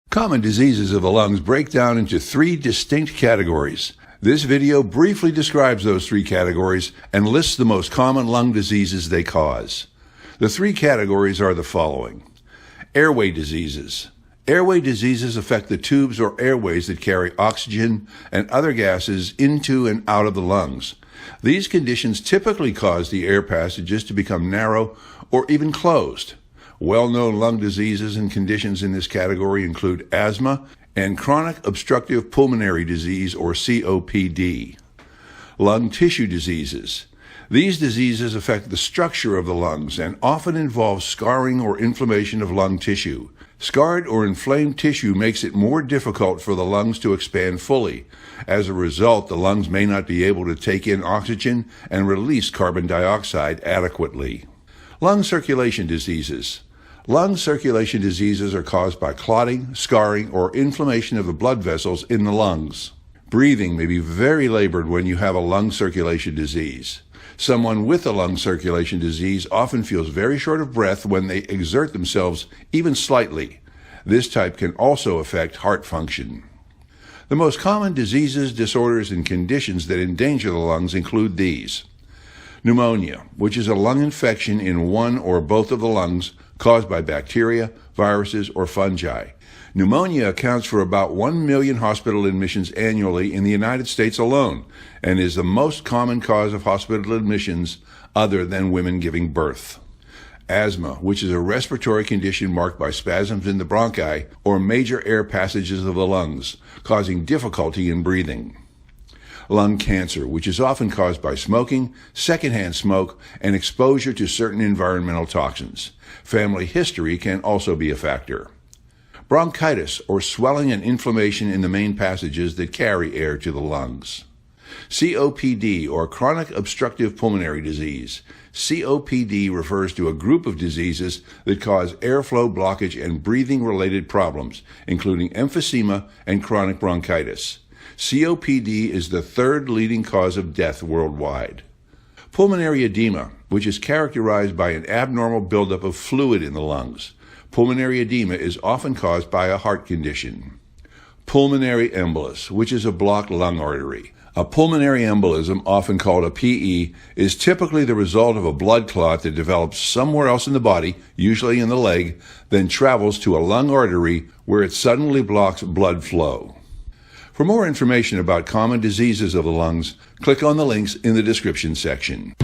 Common diseases of the lungs break down into three distinct categories. This video briefly describes those three categories and lists the most common lung diseases they cause. The three categories are the following. Airway diseases. Airway diseases affect the tubes or airways that carry oxygen and other gases into and out of the lungs. These conditions typically cause the air passages to become narrow or even closed. Well-known lung diseases and conditions in this category include asthma and chronic obstructive pulmonary disease, or COPD. Lung tissue diseases. These diseases affect the structure of the lungs and often involve scarring or inflammation of lung tissue. Scarred or inflamed tissue makes it more difficult for the lungs to expand fully. As a result, the lungs may not be able to take in oxygen and release carbon dioxide adequately. Lung circulation diseases. Lung circulation diseases are caused by clotting, scarring, or inflammation of the blood vessels in the lungs. Breathing may be very labored when you have a lung circulation disease. Someone with a lung circulation disease often feels very short of breath when they exert themselves even slightly. This type can also affect heart function. The most common diseases, disorders, and conditions that endanger the lungs include these. Pneumonia, which is a lung infection in one or both of the lungs caused by bacteria, viruses, or fungi. Pneumonia accounts for about 1 million hospital admissions annually in the United States alone and is the most common cause of hospital admissions other than women giving birth. Asthma, which is a respiratory condition marked by spasms in the bronchi or major air passages of the lungs, causing difficulty in breathing. Lung cancer, which is often caused by smoking, secondhand smoke, and exposure to certain environmental toxins. Family history can also be a factor. Bronchitis, or swelling and inflammation in the main passages that carry air to the lungs. COPD, or chronic obstructive pulmonary disease. COPD refers to a group of diseases that cause airflow blockage and breathing-related problems, including emphysema and chronic bronchitis. COPD is the third leading cause of death worldwide. Pulmonary edema, which is characterized by an abnormal buildup of fluid in the lungs. Pulmonary edema is often caused by a heart condition. Pulmonary embolus, which is a blocked lung artery. A pulmonary embolism, often called a PE, is typically the result of a blood clot that develops somewhere else in the body, usually in the leg, then travels to a lung artery where it suddenly blocks blood flow. For more information about common diseases of the lungs, click on the links in the description section.